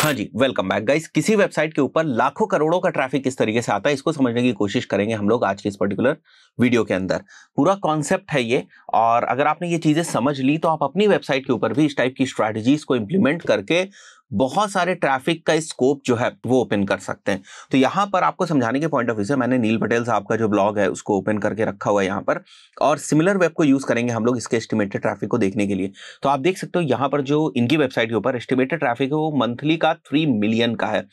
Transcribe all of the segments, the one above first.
हाँ जी, welcome back guys. किसी website के ऊपर लाखों करोड़ों का ट्रैफिक किस तरीके से आता है, इसको समझने की कोशिश करेंगे हम लोग आज के इस पर्टिकुलर वीडियो के अंदर। पूरा कॉन्सेप्ट है ये, और अगर आपने ये चीजें समझ ली तो आप अपनी वेबसाइट के ऊपर भी इस टाइप की स्ट्रैटेजीज को इंप्लीमेंट करके बहुत सारे ट्रैफिक का स्कोप जो है वो ओपन कर सकते हैं। तो यहाँ पर आपको समझाने के पॉइंट ऑफ व्यू से मैंने नील पटेल साहब का जो ब्लॉग है उसको ओपन करके रखा हुआ है यहाँ पर, और सिमिलर वेब को यूज करेंगे हम लोग इसके एस्टिमेटेड ट्रैफिक को देखने के लिए। तो आप देख सकते हो यहाँ पर जो इनकी वेबसाइट के ऊपर एस्टिमेटेड ट्रैफिक है वो मंथली का 3 मिलियन का है।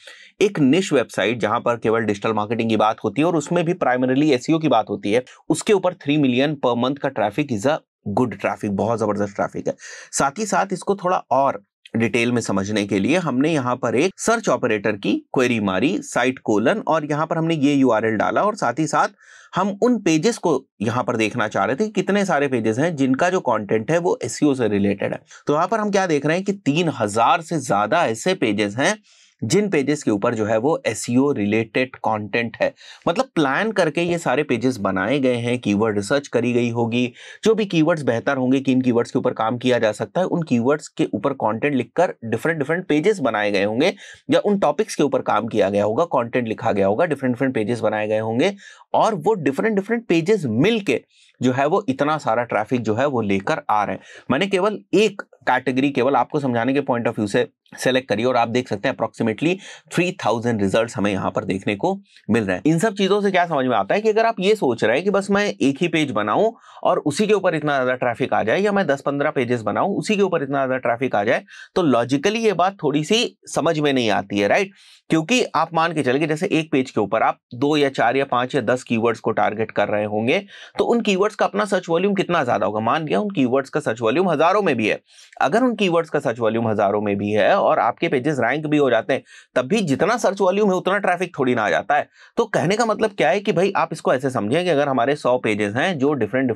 एक निश वेबसाइट जहां पर केवल डिजिटल मार्केटिंग की बात होती है और उसमें भी प्राइमरीली एसईओ की बात होती है, उसके ऊपर 3 मिलियन पर मंथ का traffic is a good traffic, बहुत जबरदस्त ट्रैफिक है। साथ ही साथ इसको थोड़ा और डिटेल में समझने के लिए हमने यहाँ पर एक सर्च ऑपरेटर की क्वेरी मारी, साइट कोलन, और यहाँ पर हमने ये यूआरएल डाला, और साथ ही साथ हम उन पेजेस को यहाँ पर देखना चाह रहे थे कि कितने सारे पेजेस हैं जिनका जो कंटेंट है वो एसईओ से रिलेटेड है। तो यहाँ पर हम क्या देख रहे हैं कि 3000 से ज्यादा ऐसे पेजेस हैं जिन पेजेस के ऊपर जो है वो एसईओ रिलेटेड कंटेंट है। मतलब प्लान करके ये सारे पेजेस बनाए गए हैं, कीवर्ड रिसर्च करी गई होगी, जो भी कीवर्ड्स बेहतर होंगे कि इन कीवर्ड्स के ऊपर काम किया जा सकता है, उन कीवर्ड्स के ऊपर कंटेंट लिखकर डिफरेंट पेजेस बनाए गए होंगे, या उन टॉपिक्स के ऊपर काम किया गया होगा, कंटेंट लिखा गया होगा, डिफरेंट पेजेस बनाए गए होंगे, और वो डिफरेंट पेजेस मिलके जो है वो इतना सारा ट्रैफिक जो है वो लेकर आ रहे हैं। मैंने केवल एक कैटेगरी केवल आपको समझाने के पॉइंट ऑफ व्यू से सेलेक्ट करिए, और आप देख सकते हैं अप्रोक्सीमेटली 3000 रिजल्ट्स हमें यहां पर देखने को मिल रहे हैं। इन सब चीजों से क्या समझ में आता है कि अगर आप ये सोच रहे हैं कि बस मैं एक ही पेज बनाऊं और उसी के ऊपर इतना ज्यादा ट्रैफिक आ जाए, या मैं 10-15 पेजेस बनाऊं उसी के ऊपर इतना ज्यादा ट्रैफिक आ जाए, तो लॉजिकली ये बात थोड़ी सी समझ में नहीं आती है, राइट? क्योंकि आप मान के चलिए जैसे एक पेज के ऊपर आप 2 या 4 या 5 या 10 कीवर्ड्स को टारगेट कर रहे होंगे, तो उन कीवर्ड्स का अपना सर्च वॉल्यूम कितना ज्यादा होगा। मान लिया उन कीवर्ड्स का सर्च वॉल्यूम हजारों में भी है, अगर उन कीवर्ड्स का सर्च वॉल्यूम हजारों में भी है और आपके पेजेस रैंक भी हो जाते हैं, तब भी जितना सर्च वॉल्यूम है उतना ट्रैफिक थोड़ी ना आ जाता है। तो कहने का मतलब क्या है कि भाई आप इसको ऐसे समझें कि अगर हमारे 100 पेजेस हैं जो डिफरेंट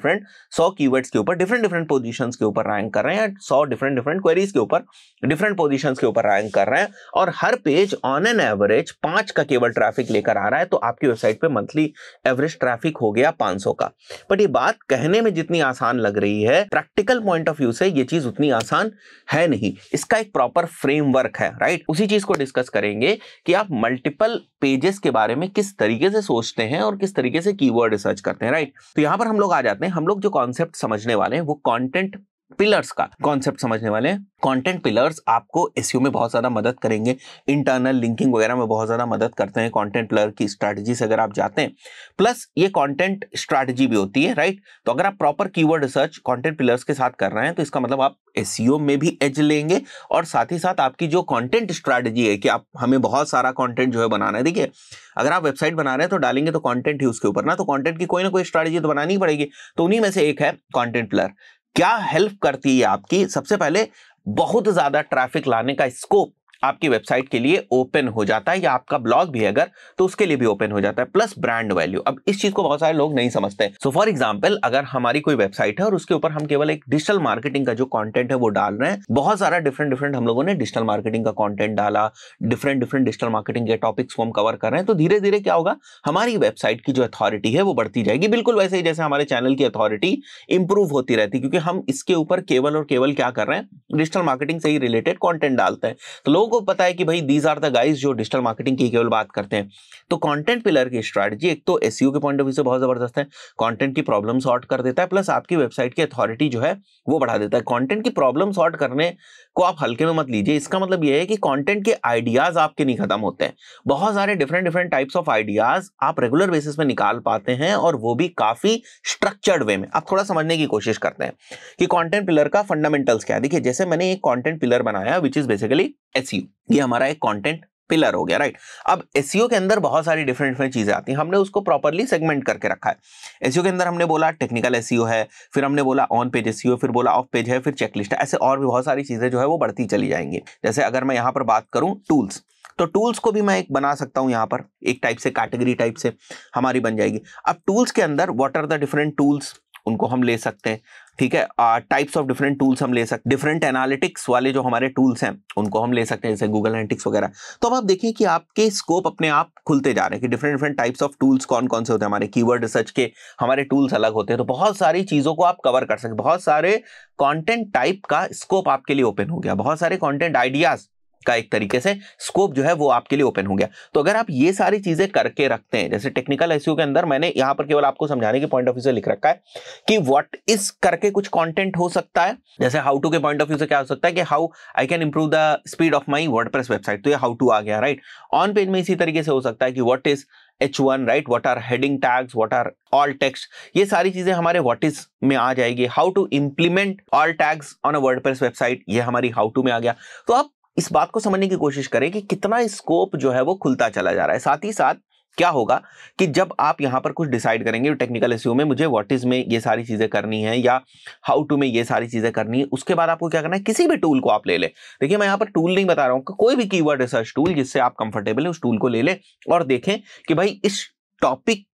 100 कीवर्ड्स के ऊपर डिफरेंट पोजीशंस के ऊपर रैंक कर रहे हैं, या 100 डिफरेंट क्वेरीज के ऊपर डिफरेंट पोजीशंस के ऊपर रैंक कर रहे हैं, और हर पेज ऑन एन एवरेज 5 का केवल ट्रैफिक लेकर आ रहा है, तो आपकी वेबसाइट पे मंथली एवरेज ट्रैफिक हो गया 500 का। बट ये बात कहने में जितनी आसान लग रही है, प्रैक्टिकल पॉइंट ऑफ व्यू से ये चीज उतनी आसान है नहीं। इसका एक प्रॉपर फ्रेमवर्क है, राइट? उसी चीज को डिस्कस करेंगे कि आप मल्टीपल पेजेस के बारे में किस तरीके से सोचते हैं और किस तरीके से कीवर्ड रिसर्च करते हैं, राइट? तो यहां पर हम लोग आ जाते हैं, हम लोग जो कॉन्सेप्ट समझने वाले हैं वो कंटेंट पिलर्स का कॉन्सेप्ट समझने वाले हैं। कंटेंट पिलर्स आपको एसईओ में बहुत ज्यादा मदद करेंगे, इंटरनल लिंकिंग वगैरह में बहुत ज्यादा मदद करते हैं कंटेंट पिलर की स्ट्रैटेजी से अगर आप जाते हैं। प्लस ये कंटेंट स्ट्रैटेजी भी होती है, राइट? तो अगर आप proper keyword research content pillars के साथ कर रहे हैं तो इसका मतलब आप एसईओ में भी एज लेंगे, और साथ ही साथ आपकी जो कंटेंट स्ट्रैटेजी है कि आप हमें बहुत सारा कंटेंट जो है बनाना है। देखिए, अगर आप वेबसाइट बना रहे हैं तो डालेंगे तो कंटेंट ही उसके ऊपर ना, तो कंटेंट की कोई ना कोई स्ट्रैटेजी तो बनानी ही पड़ेगी। तो उन्हीं में से एक है कंटेंट पिलर। क्या हेल्प करती है आपकी? सबसे पहले बहुत ज्यादा ट्रैफिक लाने का स्कोप आपकी वेबसाइट के लिए ओपन हो जाता है, या आपका ब्लॉग भी अगर तो उसके लिए भी ओपन हो जाता है। प्लस ब्रांड वैल्यू, अब इस चीज को बहुत सारे लोग नहीं समझते। सो फॉर एग्जांपल, अगर हमारी कोई वेबसाइट है और उसके ऊपर हम केवल एक डिजिटल मार्केटिंग का जो कंटेंट है वो डाल रहे हैं, बहुत सारा डिफरेंट हम लोगों ने डिजिटल मार्केटिंग का कंटेंट डाला, डिफरेंट डिजिटल मार्केटिंग के टॉपिक्स को हम कवर कर रहे हैं, तो धीरे धीरे क्या होगा, हमारी वेबसाइट की जो अथॉरिटी है वो बढ़ती जाएगी। बिल्कुल वैसे ही जैसे हमारे चैनल की अथॉरिटी इंप्रूव होती रहती है, क्योंकि हम इसके ऊपर केवल और केवल क्या कर रहे हैं, डिजिटल मार्केटिंग से ही रिलेटेड कंटेंट डालते हैं। तो लोगों को पता है कि भाई दीज आर द गाइज जो डिजिटल मार्केटिंग की केवल बात करते हैं। तो कंटेंट पिलर की स्ट्रैटेजी एक तो एसईओ के पॉइंट ऑफ व्यू से बहुत जबरदस्त है, कंटेंट की प्रॉब्लम सॉर्ट कर देता है, प्लस आपकी वेबसाइट की अथॉरिटी जो है वो बढ़ा देता है। कंटेंट की प्रॉब्लम सॉर्ट करने को आप हल्के में मत लीजिए, इसका मतलब यह है कि कंटेंट के आइडियाज आपके नहीं खत्म होते हैं। बहुत सारे डिफरेंट टाइप्स ऑफ आइडियाज आप रेगुलर बेसिस पे निकाल पाते हैं, और वो भी काफी स्ट्रक्चर्ड वे में। आप थोड़ा समझने की कोशिश करते हैं कि कंटेंट पिलर का फंडामेंटल्स क्या है। देखिए, जैसे मैंने एक कंटेंट पिलर बनाया विच इज बेसिकली एसईओ, ये हमारा एक कंटेंट पिलर हो गया, राइट? अब एसईओ के अंदर बहुत सारी डिफरेंट चीजें आती हैं, हमने उसको प्रॉपर्ली सेगमेंट करके रखा है। एसईओ के अंदर हमने बोला टेक्निकल एसईओ है, फिर हमने बोला ऑन पेज एसईओ, फिर बोला ऑफ पेज है, फिर चेकलिस्ट है, ऐसे और भी बहुत सारी चीजें जो है वो बढ़ती चली जाएंगी। जैसे अगर मैं यहां पर बात करूं टूल्स, तो टूल्स को भी मैं एक बना सकता हूं, यहां पर एक टाइप से कैटेगरी टाइप से हमारी बन जाएगी। अब टूल्स के अंदर what are the different tools, उनको हम ले सकते हैं, ठीक है? टाइप्स ऑफ डिफरेंट टूल्स हम ले सकते हैं, डिफरेंट एनालिटिक्स वाले जो हमारे टूल्स हैं उनको हम ले सकते हैं, जैसे गूगल एनालिटिक्स वगैरह। तो अब आप देखिए कि आपके स्कोप अपने आप खुलते जा रहे हैं कि डिफरेंट टाइप्स ऑफ टूल्स कौन कौन से होते हैं। हमारे कीवर्ड रिसर्च के हमारे टूल्स अलग होते हैं, तो बहुत सारी चीजों को आप कवर कर सकते हैं। बहुत सारे कंटेंट टाइप का स्कोप आपके लिए ओपन हो गया, बहुत सारे कंटेंट आइडियाज का एक तरीके से स्कोप जो है वो आपके लिए ओपन हो गया। तो अगर आप ये सारी चीजें करके रखते हैं, जैसे टेक्निकल एसईओ के अंदर मैंने यहां पर केवल आपको समझाने के पॉइंट ऑफ व्यू से लिख रखा है कि व्हाट इज करके कुछ कंटेंट हो सकता है। जैसे हाउ टू के पॉइंट ऑफ व्यू से क्या हो सकता है कि how I can improve the speed of my WordPress website, तो ये हाउ टू आ गया, राइट। ऑन पेज में इसी तरीके से हो सकता है कि what is H1, right, what are heading tags, what are all text, ये सारी चीजें हमारे व्हाट इज में आ जाएगी। How to implement all tags on a WordPress website, ये हमारी हाउ टू में आ गया। तो आप इस बात को समझने की कोशिश करें कि कितना स्कोप जो है वो खुलता चला जा रहा है। साथ ही साथ क्या होगा कि जब आप यहां पर कुछ डिसाइड करेंगे टेक्निकल एसईओ में मुझे व्हाट इज में ये सारी चीजें करनी है या हाउ टू में ये सारी चीजें करनी है, उसके बाद आपको क्या करना है, किसी भी टूल को आप ले ले। देखिए मैं यहां पर टूल नहीं बता रहा हूं, कोई भी कीवर्ड रिसर्च टूल जिससे आप कंफर्टेबल है उस टूल को ले ले और देखें कि भाई इस टॉपिक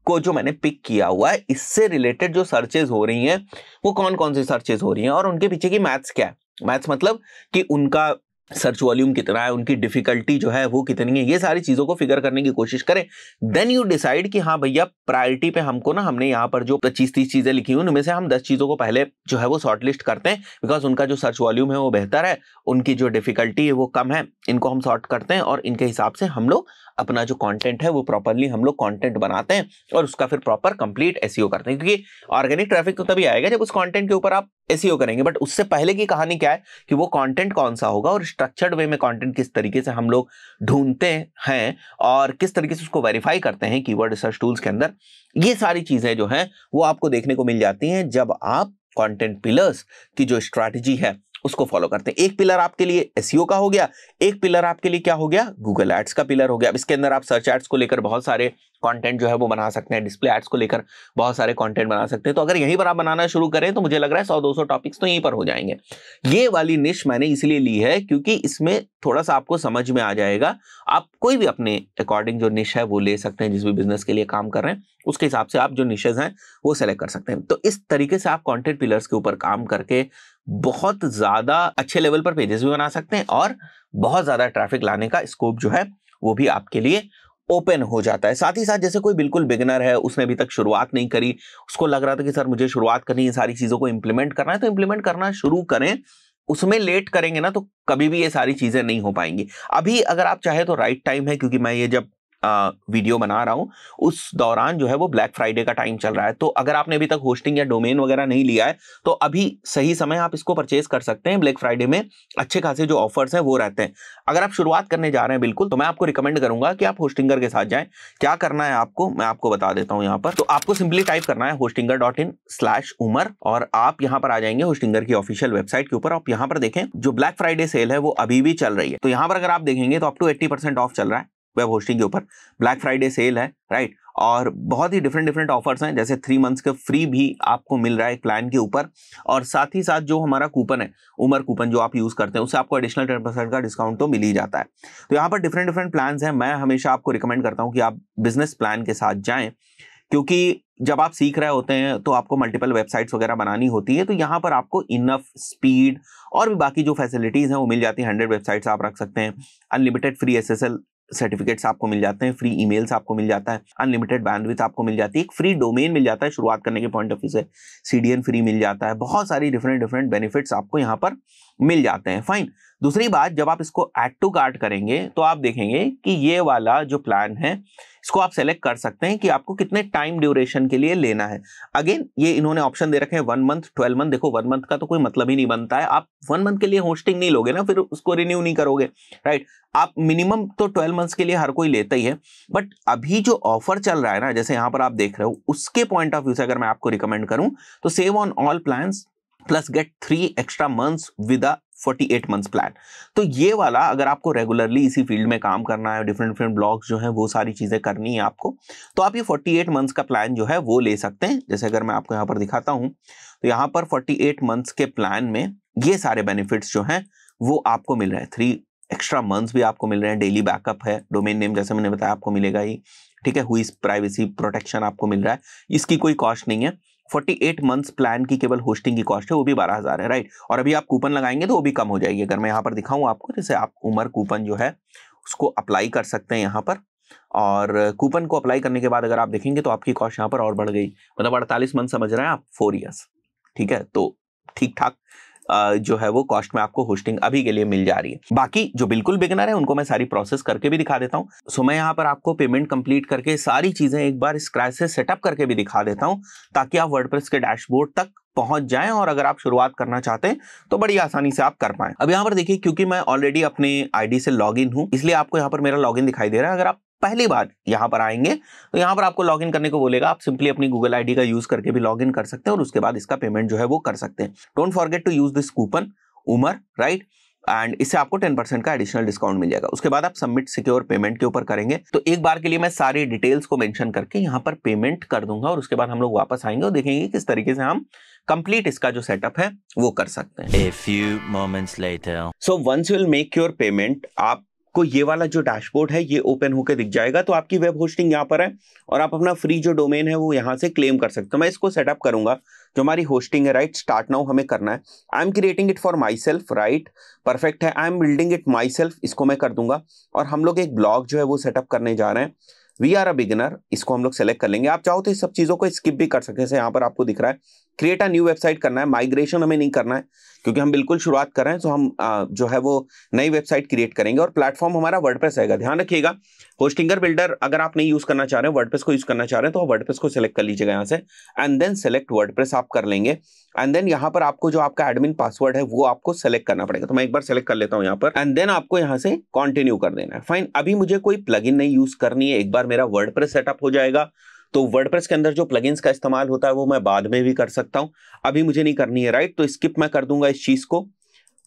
को जो मैंने पिक किया हुआ है इससे रिलेटेड जो सर्चेज हो रही हैं वो कौन कौन सी सर्चेज हो रही हैं और उनके पीछे की मैथ्स क्या है। मैथ्स मतलब कि उनका सर्च वॉल्यूम कितना है, उनकी डिफिकल्टी जो है वो कितनी है, ये सारी चीजों को फिगर करने की कोशिश करें। देन यू डिसाइड कि हाँ भैया प्रायोरिटी पे हमको ना, हमने यहाँ पर जो 25-30 चीजें लिखी हुई उनमें से हम 10 चीजों को पहले जो है वो शॉर्टलिस्ट करते हैं, बिकॉज उनका जो सर्च वॉल्यूम है वो बेहतर है, उनकी जो डिफिकल्टी है वो कम है, इनको हम सॉर्ट करते हैं और इनके हिसाब से हम लोग अपना जो कंटेंट है वो प्रॉपरली हम लोग कंटेंट बनाते हैं और उसका फिर प्रॉपर कंप्लीट एसईओ करते हैं। क्योंकि ऑर्गेनिक ट्रैफिक तो तभी आएगा जब उस कंटेंट के ऊपर आप एसईओ करेंगे, बट उससे पहले की कहानी क्या है कि वो कंटेंट कौन सा होगा और स्ट्रक्चर्ड वे में कंटेंट किस तरीके से हम लोग ढूंढते हैं और किस तरीके से उसको वेरीफाई करते हैं कीवर्ड रिसर्च टूल्स के अंदर। ये सारी चीजें जो है वो आपको देखने को मिल जाती हैं जब आप कंटेंट पिलर्स की जो स्ट्रैटेजी है उसको फॉलो करते हैं। एक पिलर आपके लिए एसईओ का हो गया, एक पिलर आपके लिए क्या हो गया, गूगल एड्स का पिलर हो गया। अब इसके अंदर आप सर्च एड्स को लेकर बहुत सारे कंटेंट जो है वो बना सकते हैं, डिस्प्ले एड्स को लेकर बहुत सारे कंटेंट बना सकते हैं। तो अगर यहीं पर आप बनाना शुरू करें तो मुझे लग रहा है 100-200 टॉपिक्स तो यहीं पर हो जाएंगे। ये वाली निश मैंने इसलिए ली है क्योंकि इसमें थोड़ा सा आपको समझ में आ जाएगा। आप कोई भी अपने अकॉर्डिंग जो निश है वो ले सकते हैं, जिस भी बिजनेस के लिए काम कर रहे हैं उसके हिसाब से आप जो निशेज हैं वो सेलेक्ट कर सकते हैं। तो इस तरीके से आप कंटेंट पिलर्स के ऊपर काम करके बहुत ज्यादा अच्छे लेवल पर पेजेस भी बना सकते हैं और बहुत ज्यादा ट्रैफिक लाने का स्कोप जो है वो भी आपके लिए ओपन हो जाता है। साथ ही साथ जैसे कोई बिल्कुल बिगिनर है, उसने अभी तक शुरुआत नहीं करी, उसको लग रहा था कि सर मुझे शुरुआत करनी है, सारी चीजों को इंप्लीमेंट करना है, तो इंप्लीमेंट करना शुरू करें। उसमें लेट करेंगे ना तो कभी भी ये सारी चीजें नहीं हो पाएंगी। अभी अगर आप चाहे तो राइट टाइम है, क्योंकि मैं ये जब वीडियो बना रहा हूं उस दौरान जो है वो ब्लैक फ्राइडे का टाइम चल रहा है। तो अगर आपने अभी तक होस्टिंग या डोमेन वगैरह नहीं लिया है तो अभी सही समय आप इसको परचेज कर सकते हैं। ब्लैक फ्राइडे में अच्छे खासे जो ऑफर्स हैं वो रहते हैं। अगर आप शुरुआत करने जा रहे हैं बिल्कुल, तो मैं आपको रिकमेंड करूंगा कि आप होस्टिंगर के साथ जाएं। क्या करना है आपको मैं आपको बता देता हूं। यहाँ पर तो आपको सिंपली टाइप करना है hostinger.in/umar और आप यहाँ पर आ जाएंगे होस्टिंगर की ऑफिशियल वेबसाइट के ऊपर। आप यहाँ पर देखें जो ब्लैक फ्राइडे सेल है वो अभी भी चल रही है। तो यहाँ पर अगर आप देखेंगे तो अप टू 80% ऑफ चल रहा है वेब होस्टिंग के ऊपर। ब्लैक फ्राइडे सेल है, राइट, और बहुत ही डिफरेंट ऑफर्स हैं, जैसे 3 मंथ्स का फ्री भी आपको मिल रहा है एक प्लान के ऊपर। और साथ ही साथ जो हमारा कूपन है उमर कूपन जो आप यूज करते हैं उससे आपको एडिशनल 10% का डिस्काउंट तो मिल ही जाता है। तो यहाँ पर डिफरेंट प्लान हैं। मैं हमेशा आपको रिकमेंड करता हूँ कि आप बिजनेस प्लान के साथ जाएं, क्योंकि जब आप सीख रहे होते हैं तो आपको मल्टीपल वेबसाइट्स वगैरह बनानी होती है। तो यहाँ पर आपको इनफ स्पीड और भी बाकी जो फैसिलिटीज हैं वो मिल जाती है। 100 वेबसाइट्स आप रख सकते हैं, अनलिमिटेड फ्री SSL सर्टिफिकेट्स आपको मिल जाते हैं, फ्री ईमेल्स आपको मिल जाता है, अनलिमिटेड बैंडविड्थ आपको मिल जाती है, एक फ्री डोमेन मिल जाता है शुरुआत करने के पॉइंट ऑफ व्यू से, CDN फ्री मिल जाता है, बहुत सारी डिफरेंट बेनिफिट्स आपको यहाँ पर मिल जाते हैं। फाइन। दूसरी बात, जब आप इसको ऐड टू कार्ट करेंगे तो आप देखेंगे कि ये वाला जो प्लान है इसको आप सेलेक्ट कर सकते हैं कि आपको कितने टाइम ड्यूरेशन के लिए लेना है। अगेन ये इन्होंने ऑप्शन दे रखे हैं 1 मंथ 12 मंथ। देखो 1 मंथ का तो कोई मतलब ही नहीं बनता है, आप 1 मंथ के लिए होस्टिंग नहीं लोगे ना, फिर उसको रिन्यू नहीं करोगे, राइट। आप मिनिमम तो 12 मंथ्स के लिए हर कोई लेता ही है। बट अभी जो ऑफर चल रहा है ना, जैसे यहाँ पर आप देख रहे हो, उसके पॉइंट ऑफ व्यू से अगर मैं आपको रिकमेंड करूं तो save on all plans plus get 3 extra months with a 48 months plan. तो ये वाला अगर आपको रेगुलरली इसी फील्ड में काम करना है, डिफरेंट ब्लॉग्स जो है वो सारी चीजें करनी है आपको, तो आप ये 48 मंथ्स का प्लान जो है वो ले सकते हैं। जैसे अगर मैं आपको यहाँ पर दिखाता हूं तो यहाँ पर 48 मंथ्स के प्लान में ये सारे बेनिफिट्स जो हैं वो आपको मिल रहे हैं। 3 एक्स्ट्रा मंथ्स भी आपको मिल रहे हैं, डेली बैकअप है, डोमेन नेम जैसे मैंने बताया आपको मिलेगा ही, ठीक है, हुई प्राइवेसी प्रोटेक्शन आपको मिल रहा है, इसकी कोई कॉस्ट नहीं है। 48 मंथ्स प्लान की केवल होस्टिंग की कॉस्ट है, वो भी 12,000 है, राइट। और अभी आप कूपन लगाएंगे तो वो भी कम हो जाएगी। अगर मैं यहाँ पर दिखाऊं आपको, जैसे आप उमर कूपन जो है उसको अप्लाई कर सकते हैं यहाँ पर, और कूपन को अप्लाई करने के बाद अगर आप देखेंगे तो आपकी कॉस्ट यहाँ पर और बढ़ गई, मतलब 48 मंथ समझ रहे हैं आप, 4 ईयर्स, ठीक है। तो ठीक ठाक जो है वो कॉस्ट में आपको होस्टिंग अभी के लिए मिल जा रही है। बाकी जो बिल्कुल बिगिनर है उनको मैं सारी प्रोसेस करके भी दिखा देता हूँ। सो मैं यहाँ पर आपको पेमेंट कंप्लीट करके सारी चीजें एक बार स्क्रैच से सेटअप करके भी दिखा देता हूँ, ताकि आप वर्डप्रेस के डैशबोर्ड तक पहुंच जाएं और अगर आप शुरुआत करना चाहते हैं तो बड़ी आसानी से आप कर पाएं। अब यहाँ पर देखिए, क्योंकि मैं ऑलरेडी अपने आईडी से लॉगिन हूं, इसलिए आपको यहाँ पर मेरा लॉगिन दिखाई दे रहा है। अगर आप पहली बार यहाँ पर आएंगे तो यहाँ पर आपको लॉगिन करने को बोलेगा। आप सिंपली अपनी गूगल आईडी का यूज करके भी लॉगिन कर सकते हैं और उसके बाद इसका पेमेंट जो है वो कर सकते हैं। Don't forget to use this coupon Umar, right, and इससे आपको 10% का एडिशनल डिस्काउंट मिल जाएगा। उसके बाद आप सबमिट सिक्योर पेमेंट के ऊपर करेंगे तो एक बार के लिए मैं सारी डिटेल्स को मेंशन करके यहाँ पर पेमेंट कर दूंगा और उसके बाद हम लोग वापस आएंगे और देखेंगे किस तरीके से हम कंप्लीट इसका जो सेटअप है वो कर सकते हैं। A few moments later. So once you will make your payment, आपको ये वाला जो डैशबोर्ड है ये ओपन होकर दिख जाएगा। तो आपकी वेब होस्टिंग यहाँ पर है और आप अपना फ्री जो डोमेन है वो यहाँ से क्लेम कर सकते हो। मैं इसको सेटअप करूंगा, जो हमारी होस्टिंग है, राइट, स्टार्ट नाउ हमें करना है। I am creating it for myself, right, perfect है। I am building it myself, इसको मैं कर दूंगा और हम लोग एक ब्लॉग जो है वो सेटअप करने जा रहे हैं। वी आर अ बिगिनर, इसको हम लोग सेलेक्ट कर लेंगे। आप चाहो तो इस सब चीजों को स्किप भी कर सकते हैं। जैसे यहाँ पर आपको दिख रहा है क्रिएट अ न्यू वेबसाइट करना है, माइग्रेशन हमें नहीं करना है क्योंकि हम बिल्कुल शुरुआत कर रहे हैं। तो हम जो है वो नई वेबसाइट क्रिएट करेंगे और प्लेटफॉर्म हमारा वर्डप्रेस रहेगा। ध्यान रखिएगा, होस्टिंगर बिल्डर अगर आप नहीं यूज करना चाह रहे हैं, वर्डप्रेस को यूज करना चाह रहे हैं तो वर्डप्रेस को सिलेक्ट कर लीजिएगा यहाँ से एंड देन सेलेक्ट वर्डप्रेस आप कर लेंगे एंड देन यहाँ पर आपको जो आपका एडमिन पासवर्ड है वो आपको सेलेक्ट करना पड़ेगा। तो मैं एक बार सेलेक्ट कर लेता हूँ यहाँ पर एंड देन आपको यहाँ से कंटिन्यू कर देना है। फाइन, अभी मुझे कोई प्लगइन नहीं यूज करनी है। एक बार मेरा वर्डप्रेस सेटअप हो जाएगा तो वर्डप्रेस के अंदर जो प्लगइन्स का इस्तेमाल होता है वो मैं बाद में भी कर सकता हूं, अभी मुझे नहीं करनी है, राइट। तो स्किप मैं कर दूंगा इस चीज को।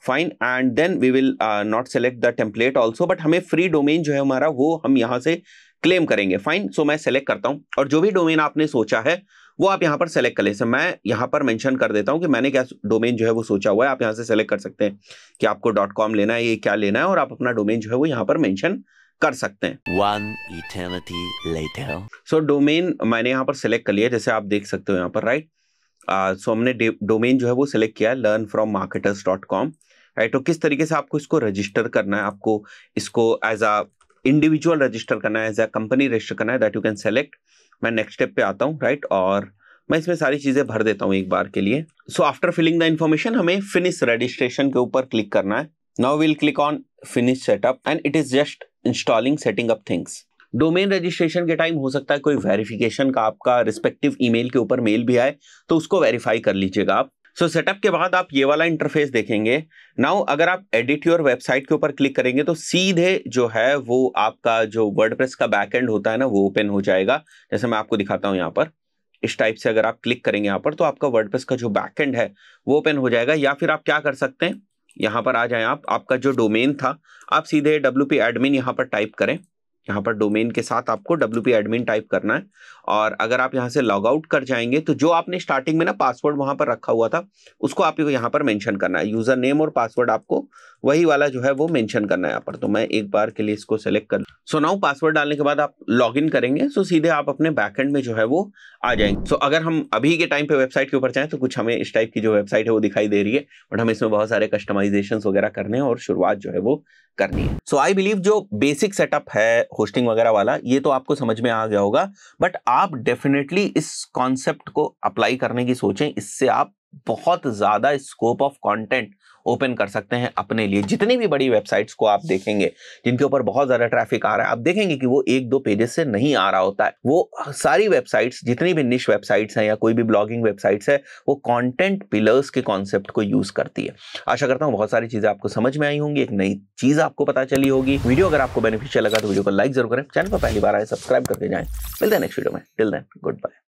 Fine, and then we will not select the template also, but हमें फ्री डोमेन जो है हमारा वो हम यहाँ से क्लेम करेंगे। फाइन, सो मैं सेलेक्ट करता हूँ और जो भी डोमेन आपने सोचा है वो आप यहाँ पर सेलेक्ट कर ले। मैं यहाँ पर मेंशन कर देता हूँ कि मैंने क्या डोमेन जो है वो सोचा हुआ है। आप यहाँ से सेलेक्ट कर सकते हैं कि आपको .com लेना है, ये क्या लेना है, और आप अपना डोमेन जो है वो यहाँ पर मेंशन कर सकते हैं। One eternity later. So domain मैंने यहाँ पर सेलेक्ट कर लिया, जैसे आप देख सकते हो यहाँ पर, राइट। सो हमने डोमेन जो है वो सिलेक्ट किया learnfrommarketers.com, राइट। तो किस तरीके से आपको इसको रजिस्टर करना है, आपको इसको एज अ इंडिविजुअल रजिस्टर करना है, एज अ कंपनी रजिस्टर करना है, दैट यू कैन सेलेक्ट। मैं नेक्स्ट स्टेप पे आता हूँ, राइट, और मैं इसमें सारी चीजें भर देता हूँ एक बार के लिए। So after filling the information हमें फिनिश रजिस्ट्रेशन के ऊपर क्लिक करना है। Now will click on finish setup and it is just installing setting up things. Domain registration के टाइम हो सकता है कोई वेरिफिकेशन का आपका रिस्पेक्टिव ईमेल के ऊपर मेल भी आए, तो उसको वेरीफाई कर लीजिएगा आप। सो सेटअप के बाद आप ये वाला इंटरफेस देखेंगे। नाउ अगर आप एडिट योर वेबसाइट के ऊपर क्लिक करेंगे तो सीधे जो है वो आपका जो वर्डप्रेस का बैकएंड होता है ना वो ओपन हो जाएगा। जैसे मैं आपको दिखाता हूँ यहाँ पर, इस टाइप से अगर आप क्लिक करेंगे यहाँ पर तो आपका वर्डप्रेस का जो बैकएंड है वो ओपन हो जाएगा। या फिर आप क्या कर सकते हैं, यहाँ पर आ जाएं आप, आपका जो डोमेन था आप सीधे WP admin यहाँ पर टाइप करें। यहाँ पर डोमेन के साथ आपको WP admin टाइप करना है और अगर आप यहाँ से लॉग आउट कर जाएंगे तो जो आपने स्टार्टिंग में ना पासवर्ड वहां पर रखा हुआ था उसको आपको यहाँ पर मेंशन करना है। यूजर नेम और पासवर्ड आपको वही वाला जो है वो मेंशन करना है यहाँ पर। तो मैं एक बार के लिए इसको सेलेक्ट कर, सो नाउ पासवर्ड डालने के बाद आप लॉग इन करेंगे, सो सीधे आप अपने बैकएंड में जो है वो आ जाएंगे। सो अगर हम अभी के टाइम पे वेबसाइट के ऊपर जाएं तो कुछ हमें इस टाइप की जो वेबसाइट है वो दिखाई दे रही है, बट हमें इसमें बहुत सारे कस्टमाइजेशन वगैरह करने हैं और शुरुआत जो है वो करनी है। सो आई बिलीव जो बेसिक सेटअप है होस्टिंग वगैरह वाला ये तो आपको समझ में आ गया होगा, बट आप डेफिनेटली इस कॉन्सेप्ट को अप्लाई करने की सोचें। इससे आप बहुत ज्यादा स्कोप ऑफ कंटेंट ओपन कर सकते हैं अपने लिए। जितनी भी बड़ी वेबसाइट्स को आप देखेंगे जिनके ऊपर बहुत ज्यादा ट्रैफिक आ रहा है, आप देखेंगे कि वो 1-2 पेजेस से नहीं आ रहा होता है। वो सारी वेबसाइट्स, जितनी भी निश वेबसाइट्स हैं या कोई भी ब्लॉगिंग वेबसाइट्स है, वो कंटेंट पिलर्स के कॉन्सेप्ट को यूज करती है। आशा करता हूं बहुत सारी चीजें आपको समझ में आई होंगी, एक नई चीज आपको पता चली होगी। वीडियो अगर आपको बेनिफिशियल लगा तो वीडियो को लाइक जरूर करें, चैनल पर पहली बार आए सब्सक्राइब करके जाएं। मिलते हैं नेक्स्ट वीडियो में, टिल देन गुड बाय।